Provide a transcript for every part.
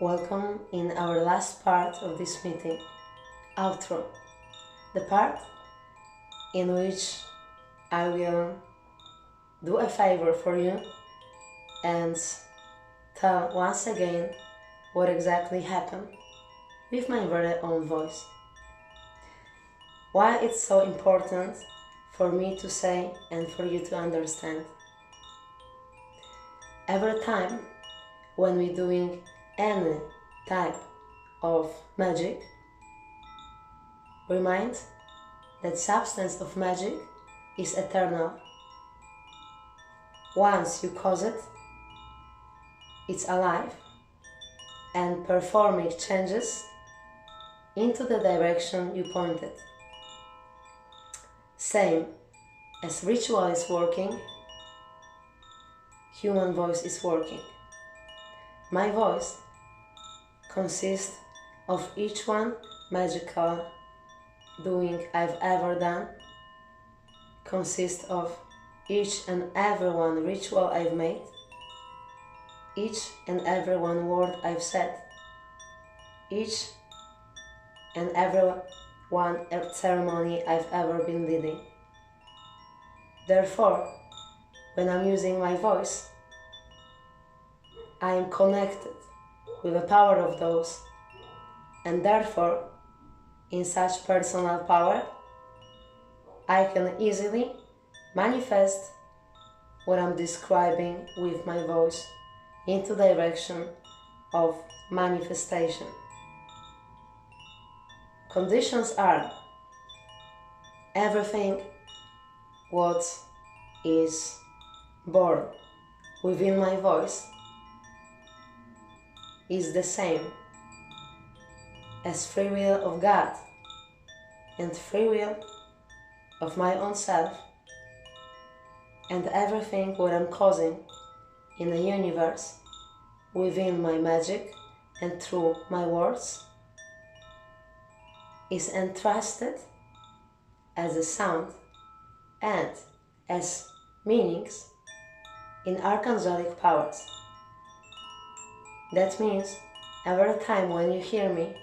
Welcome in our last part of this meeting, outro, the part in which I will do a favor for you and tell once again what exactly happened with my very own voice. Why it's so important for me to say and for you to understand. Every time when we're doing any type of magic, remind that substance of magic is eternal. Once you cause it, it's alive and performing changes into the direction you pointed. Same as ritual is working, human voice is working. My voice consists of each one magical doing I've ever done, consists of each and every one ritual I've made, each and every one word I've said, each and every one ceremony I've ever been leading. Therefore, when I'm using my voice, I am connected with the power of those, and therefore, in such personal power, I can easily manifest what I'm describing with my voice into direction of manifestation. Conditions are everything what is born within my voice is the same as free will of God and free will of my own self, and everything what I'm causing in the universe within my magic and through my words is entrusted as a sound and as meanings in archangelic powers. That means every time when you hear me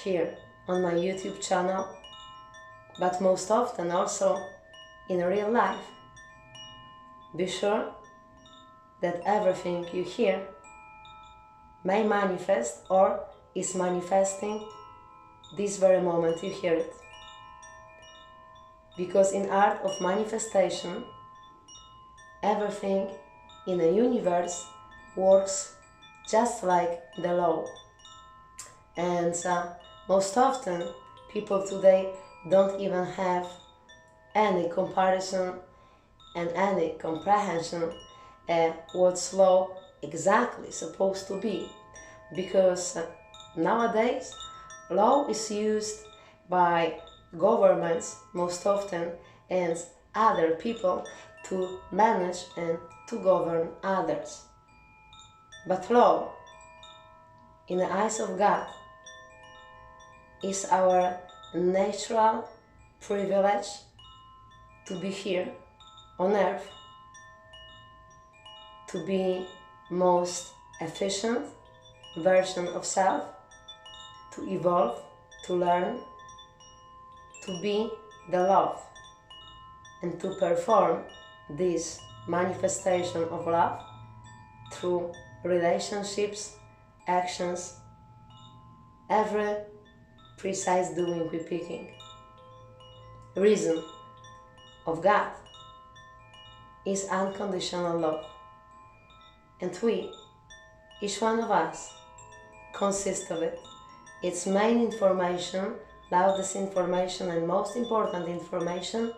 here on my YouTube channel, but most often also in real life, be sure that everything you hear may manifest or is manifesting this very moment you hear it. Because in art of manifestation, everything in the universe works just like the law. And most often people today don't even have any comparison and any comprehension what's law exactly supposed to be, because nowadays law is used by governments most often and other people to manage and to govern others. But law, in the eyes of God, is our natural privilege to be here on earth, to be most efficient version of self, to evolve, to learn, to be the love, and to perform this manifestation of love through relationships, actions, every precise doing we're picking. Reason of God is unconditional love, and we, each one of us, consist of it. Its main information, loudest information and most important information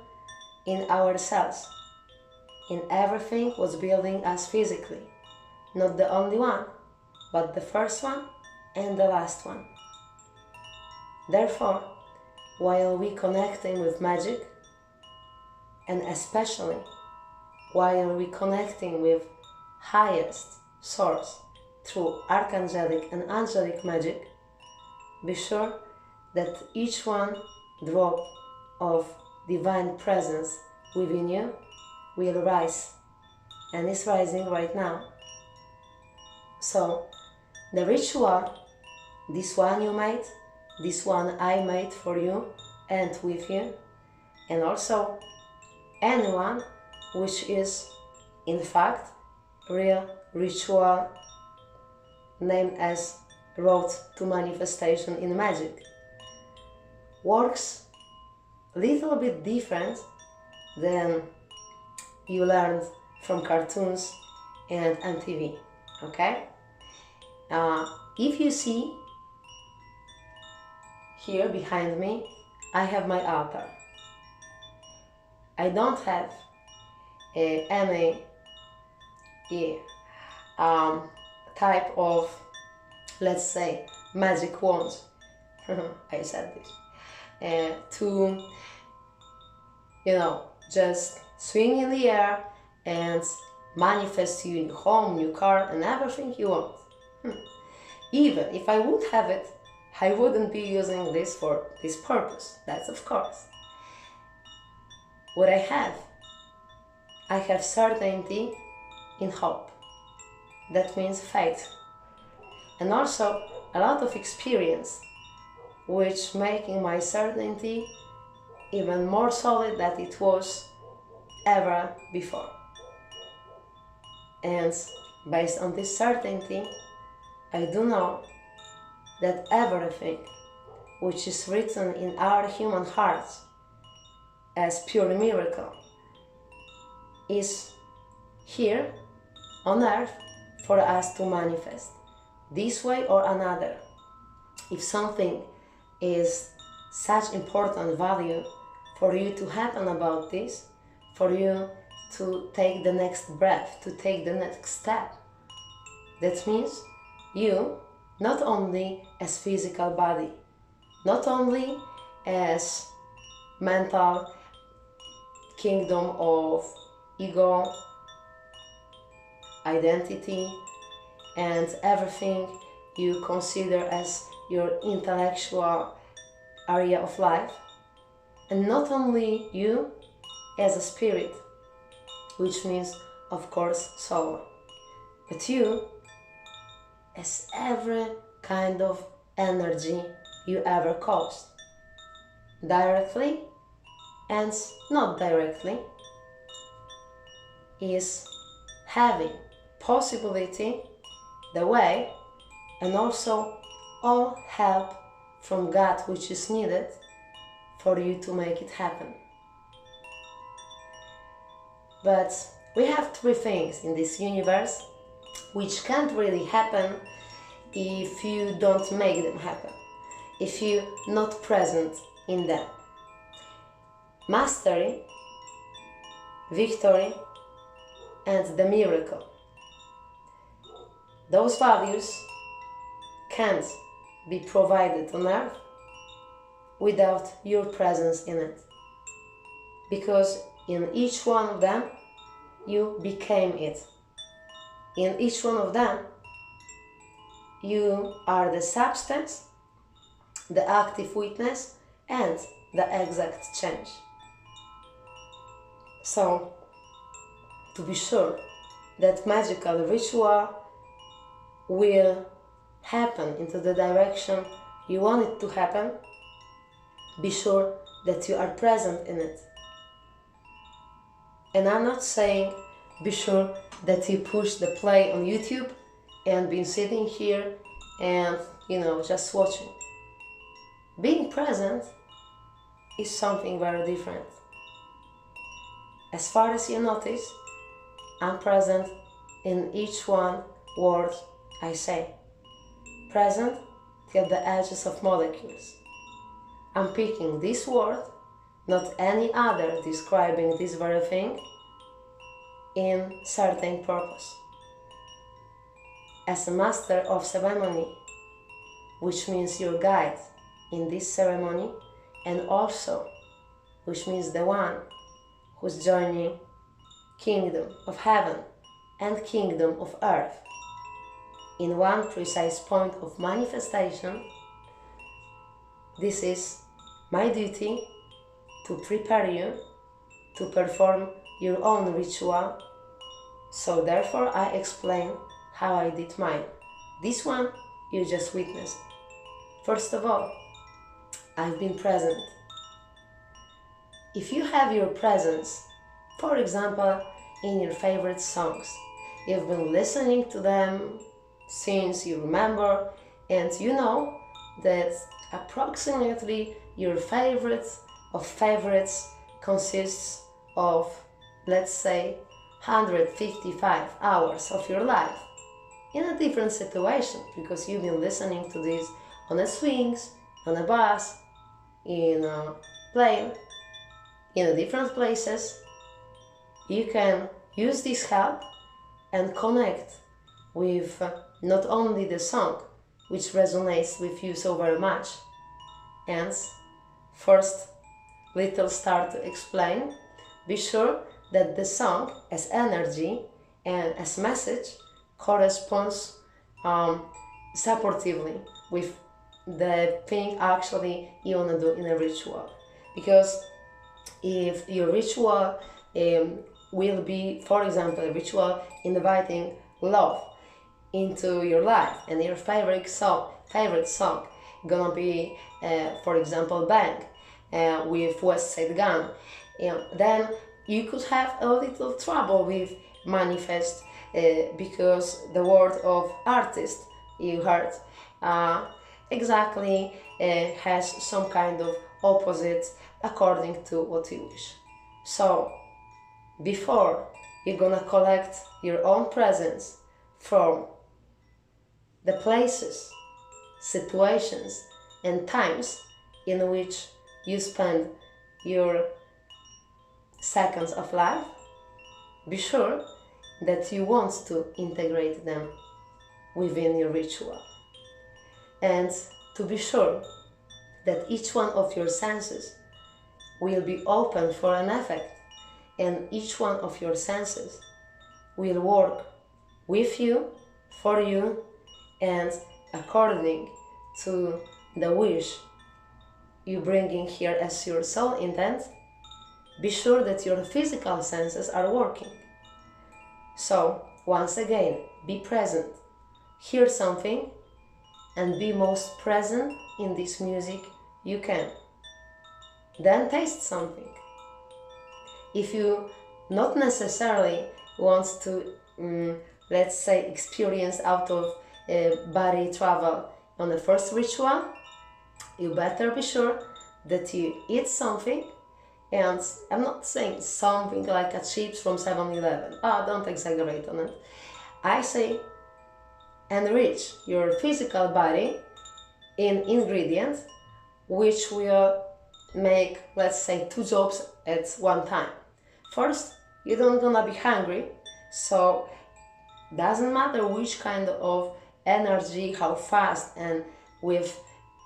in ourselves, in everything what's building us physically. Not the only one, but the first one and the last one. Therefore, while we connecting with magic, and especially while we connecting with highest source through archangelic and angelic magic, be sure that each one drop of divine presence within you will rise, and is rising right now. So The ritual, this one you made, this one I made for you and with you, and also anyone which is in fact real ritual named as Road to Manifestation in Magic, works a little bit different than you learned from cartoons and MTV, okay? If you see here behind me, I have my altar. I don't have any type of, let's say, magic wands. I said this. To, just swing in the air and manifest you new home, new car, and everything you want. Even if I would have it, I wouldn't be using this for this purpose. That's of course. What I have certainty in hope. That means faith. And also a lot of experience, which making my certainty even more solid than it was ever before. And based on this certainty, I do know that everything which is written in our human hearts as pure miracle is here on earth for us to manifest this way or another. If something is such important value for you to happen about this, for you to take the next breath, to take the next step, that means you, not only as physical body, not only as mental kingdom of ego, identity, and everything you consider as your intellectual area of life, and not only you as a spirit, which means, of course, soul, but you as every kind of energy you ever caused, directly and not directly, is having possibility, the way, and also all help from God which is needed for you to make it happen. But we have three things in this universe which can't really happen if you don't make them happen, if you're not present in them. Mastery, victory, and the miracle. Those values can't be provided on earth without your presence in it, because in each one of them you became it. In each one of them you are the substance, the active witness, and the exact change. So, to be sure that magical ritual will happen into the direction you want it to happen, be sure that you are present in it. And I'm not saying be sure that you push the play on YouTube and been sitting here and, just watching. Being present is something very different. As far as you notice, I'm present in each one word I say. Present till the edges of molecules. I'm picking this word, not any other describing this very thing, in certain purpose. As a master of ceremony, which means your guide in this ceremony, and also which means the one who's joining kingdom of heaven and kingdom of earth in one precise point of manifestation, this is my duty to prepare you to perform your own ritual. So therefore I explain how I did mine. This one you just witnessed. First of all, I've been present. If you have your presence, for example, in your favorite songs, you've been listening to them since you remember, and you know that approximately your favorite of favorites consists of, let's say, 155 hours of your life in a different situation, because you've been listening to this on the swings, on a bus, in a plane, in different places. You can use this help and connect with not only the song, which resonates with you so very much. And first, little start to explain. Be sure that the song as energy and as message corresponds supportively with the thing actually you want to do in a ritual. Because if your ritual will be, for example, a ritual inviting love into your life, and your favorite song gonna be, for example, Bang with West Side Gun, then you could have a little trouble with manifest, because the word of artist you heard exactly has some kind of opposite according to what you wish. So before you're gonna collect your own presence from the places, situations and times in which you spend your seconds of life, be sure that you want to integrate them within your ritual. And to be sure that each one of your senses will be open for an effect, and each one of your senses will work with you, for you, and according to the wish you bringing here as your soul intent. Be sure that your physical senses are working. So once again, be present, hear something, and be most present in this music you can. Then taste something. If you not necessarily want to, let's say, experience out of body travel on the first ritual, you better be sure that you eat something. And I'm not saying something like a chips from 7-Eleven. Don't exaggerate on it. I say enrich your physical body in ingredients which will make, let's say, 2 jobs at one time. First, you don't gonna be hungry, so doesn't matter which kind of energy, how fast and with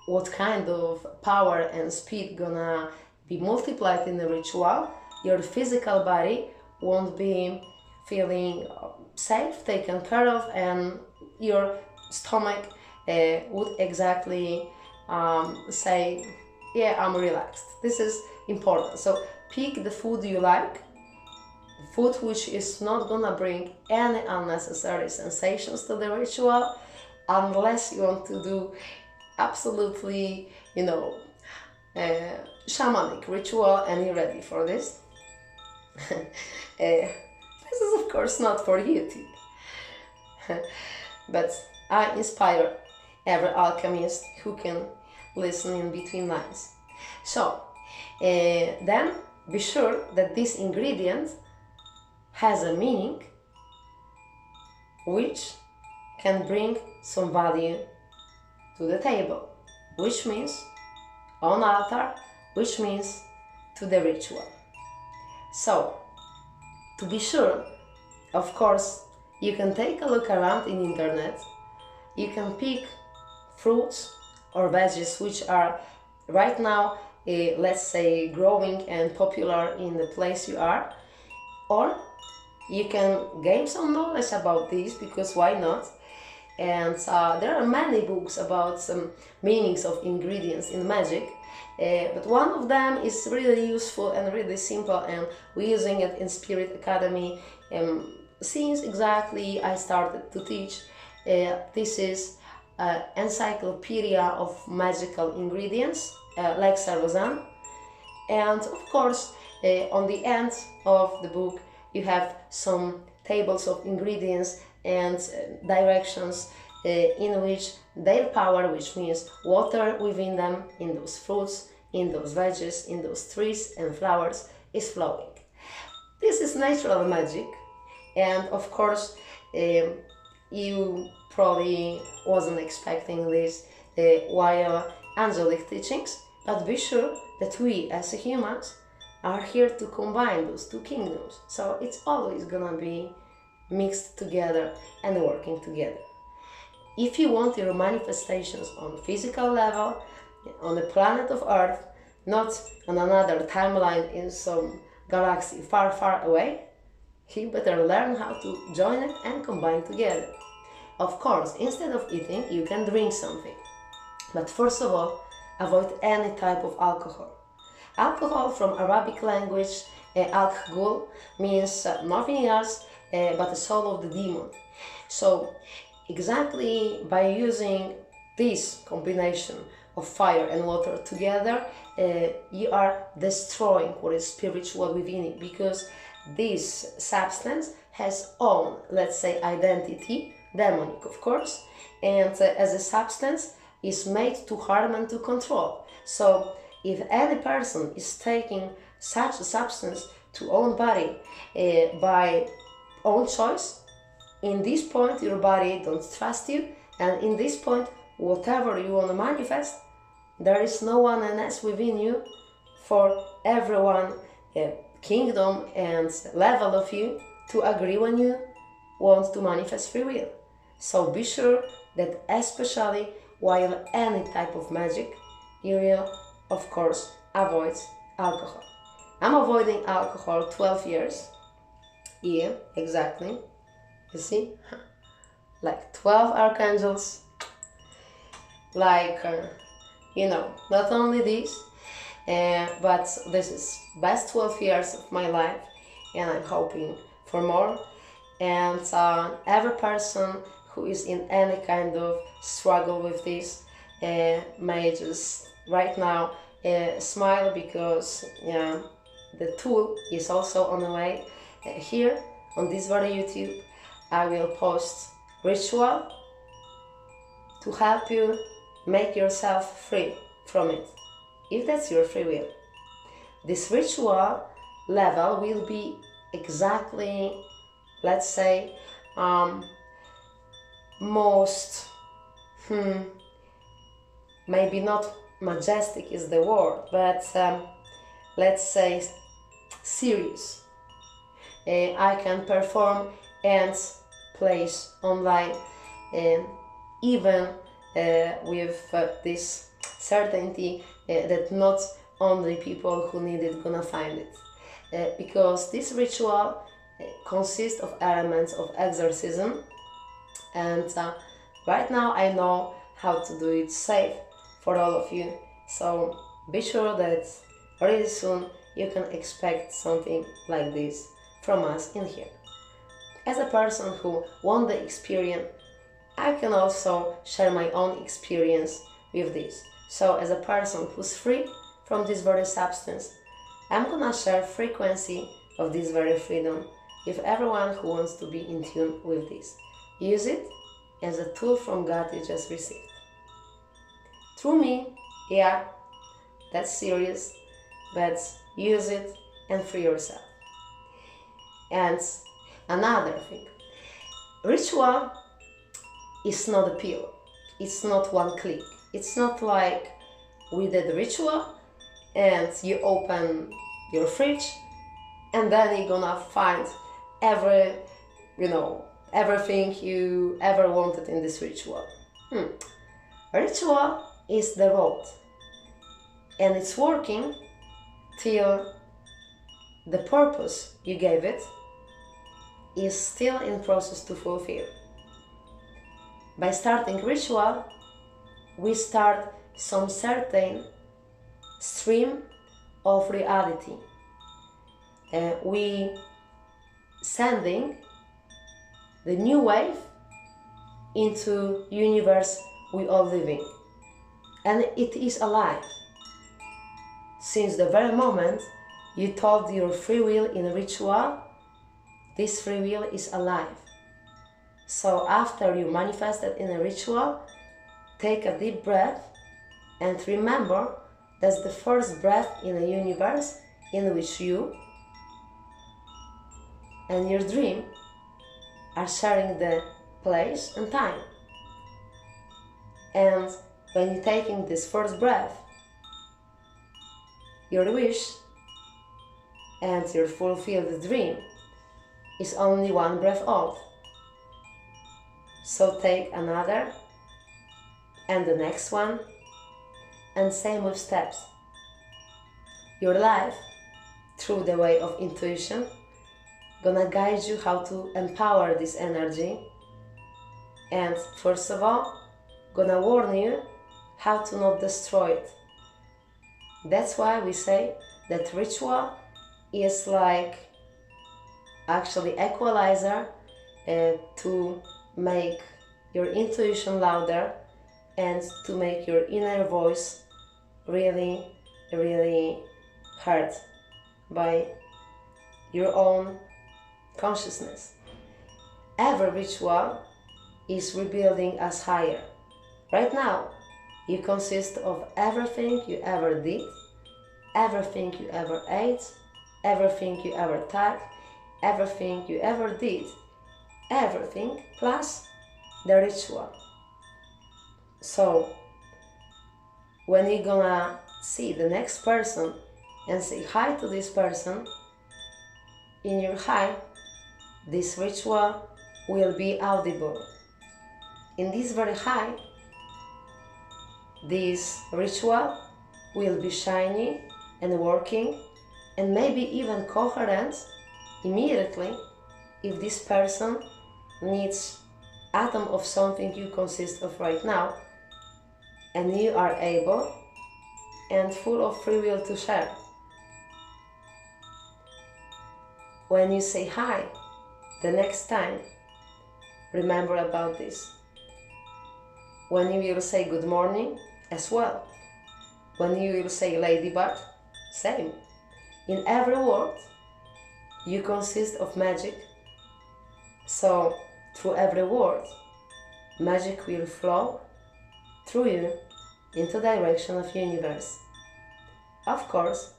what kind of power and speed gonna be multiplied in the ritual, your physical body won't be feeling safe, taken care of, and your stomach would exactly say, yeah, I'm relaxed. This is important. So pick the food you like, food which is not gonna bring any unnecessary sensations to the ritual, unless you want to do absolutely, shamanic ritual and you're ready for this. This is of course not for YouTube, but I inspire every alchemist who can listen in between lines. So then be sure that this ingredient has a meaning which can bring some value to the table, which means on altar, which means to the ritual. So to be sure, of course, you can take a look around in internet. You can pick fruits or veggies which are right now, let's say, growing and popular in the place you are, or you can gain some knowledge about this, because why not? And there are many books about some meanings of ingredients in magic, but one of them is really useful and really simple, and we're using it in Spirit Academy since exactly I started to teach, This is an encyclopedia of magical ingredients, like Sarvazan. And of course, on the end of the book, you have some tables of ingredients and directions in which their power, which means water within them, in those fruits, in those veggies, in those trees and flowers, is flowing. This is natural magic, and of course, you probably wasn't expecting this while angelic teachings, but be sure that we as humans are here to combine those two kingdoms. So it's always gonna be mixed together and working together. If you want your manifestations on physical level, on the planet of Earth, not on another timeline in some galaxy far, far away, you better learn how to join it and combine together. Of course, instead of eating, you can drink something. But first of all, avoid any type of alcohol. Alcohol from Arabic language, alcohol, means nothing else but the soul of the demon. So exactly by using this combination of fire and water together, you are destroying what is spiritual within you, because this substance has own, let's say, identity, demonic of course, and as a substance is made to harm and to control. So if any person is taking such a substance to own body by own choice, in this point your body don't trust you, and in this point whatever you want to manifest, there is no one else within you for everyone kingdom and level of you to agree when you want to manifest free will. So be sure that especially while any type of magic, you will of course avoid alcohol. I'm avoiding alcohol 12 years. Yeah, exactly. You see? Like 12 archangels. Like, not only this, but this is best 12 years of my life, and I'm hoping for more. And every person who is in any kind of struggle with this may just right now smile, because the tool is also on the way. Here on this very YouTube, I will post ritual to help you make yourself free from it, if that's your free will. This ritual level will be exactly, let's say, most, maybe not majestic is the word, but let's say serious. I can perform and place online, even with this certainty that not only people who need it gonna find it, because this ritual consists of elements of exorcism, and right now I know how to do it safe for all of you, so be sure that really soon you can expect something like this from us in here. As a person who won the experience, I can also share my own experience with this. So as a person who's free from this very substance, I'm gonna share frequency of this very freedom with everyone who wants to be in tune with this. Use it as a tool from God you just received. Through me, yeah, that's serious, but use it and free yourself. And another thing, ritual is not a pill. It's not one click. It's not like we did the ritual and you open your fridge and then you're gonna find everything you ever wanted in this ritual. Ritual is the road, and it's working till the purpose you gave it is still in process to fulfill. By starting ritual, we start some certain stream of reality. We sending the new wave into universe we all live in. And it is alive. Since the very moment you told your free will in a ritual, this free will is alive. So after you manifest it in a ritual, take a deep breath and remember that's the first breath in a universe in which you and your dream are sharing the place and time. And when you're taking this first breath, your wish and your fulfilled dream is only one breath off. So take another and the next one, and same with steps. Your life, through the way of intuition, gonna guide you how to empower this energy, and first of all, gonna warn you how to not destroy it. That's why we say that ritual is like actually equalizer to make your intuition louder and to make your inner voice really, really heard by your own consciousness. Every ritual is rebuilding us higher. Right now, you consist of everything you ever did, everything you ever ate, everything you ever touched, everything you ever did, everything plus the ritual. So, when you're gonna see the next person and say hi to this person, in your hi, this ritual will be audible. In this very hi, this ritual will be shiny and working and maybe even coherent immediately if this person needs atom of something you consist of right now and you are able and full of free will to share. When you say hi the next time, remember about this. When you will say good morning, as well. When you will say ladybug, same. In every word, you consist of magic. So, through every word, magic will flow through you into the direction of universe. Of course,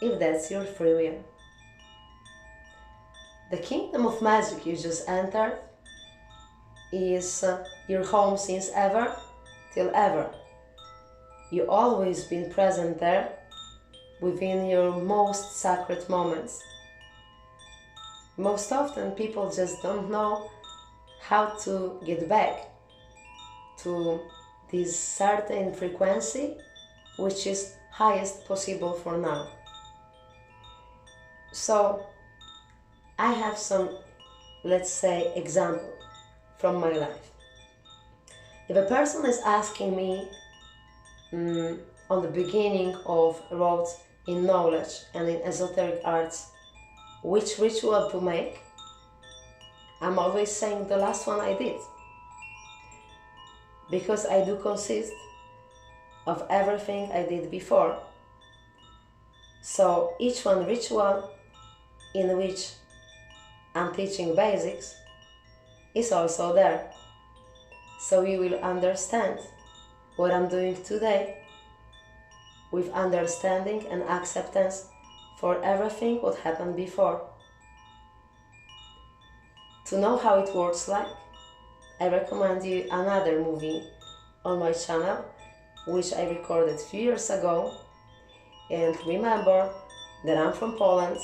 if that's your free will. The kingdom of magic you just entered is your home since ever till ever. You always been present there within your most sacred moments. Most often people just don't know how to get back to this certain frequency which is highest possible for now. So I have some, let's say, example from my life. If a person is asking me on the beginning of road in knowledge and in esoteric arts which ritual to make, I'm always saying the last one I did, because I do consist of everything I did before. So each one ritual in which I'm teaching basics is also there. So you will understand what I'm doing today with understanding and acceptance for everything what happened before. To know how it works like, I recommend you another movie on my channel which I recorded a few years ago. And remember that I'm from Poland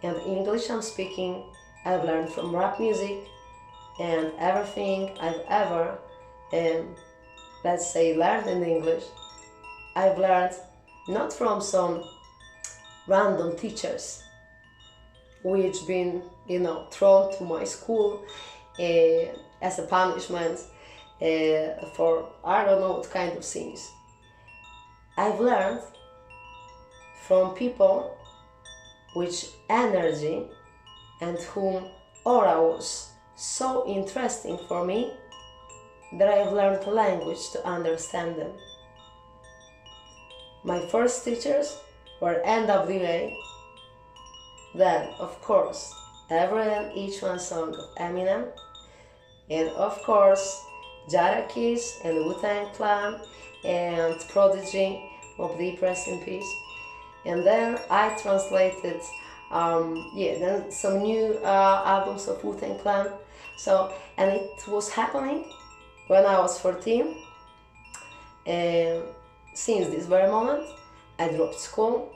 and English I'm speaking I've learned from rap music, and everything I've ever let's say learned in English I've learned not from some random teachers which been thrown to my school as a punishment for I don't know what kind of things. I've learned from people which energy and whom aura was so interesting for me that I've learned a language to understand them. My first teachers were NWA, then, of course, every and each one song of Eminem, and of course, Jada Kiss and Wu-Tang Clan and Prodigy, Mobb Deep, rest in peace. And then I translated, then some new albums of Wu-Tang Clan. So, and it was happening when I was 14. And since this very moment, I dropped school.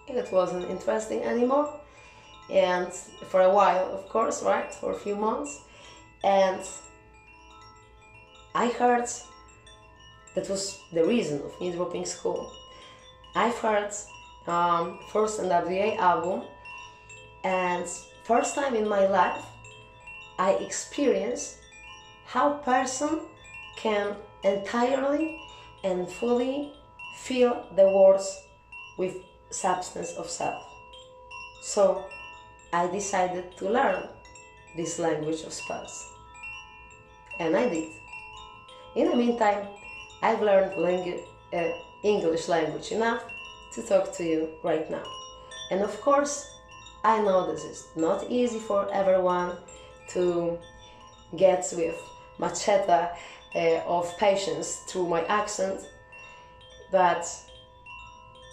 It wasn't interesting anymore. And for a while, of course, right, for a few months. And I heard, that was the reason of me dropping school. I've heard first NWA album, and first time in my life I experienced how person can entirely and fully fill the words with substance of self. So I decided to learn this language of spells, and I did. In the meantime, I've learned English language enough to talk to you right now. And of course, I know this is not easy for everyone to get with machete of patience through my accent, but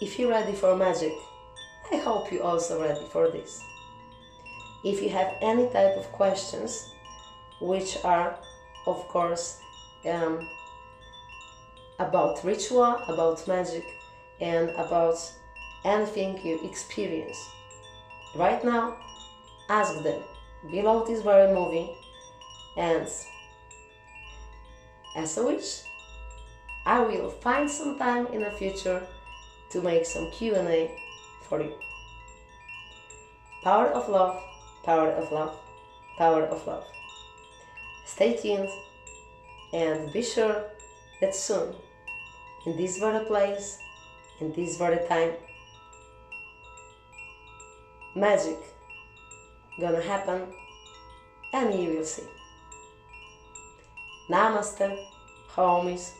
if you're ready for magic, I hope you're also ready for this. If you have any type of questions, which are, of course, about ritual, about magic, and about anything you experience right now, ask them below this very movie. And as a wish, I will find some time in the future to make some Q&A for you. Power of love, power of love, power of love. Stay tuned and be sure that soon, in this very place, in this very time, magic gonna happen, and you will see. Namaste, homies.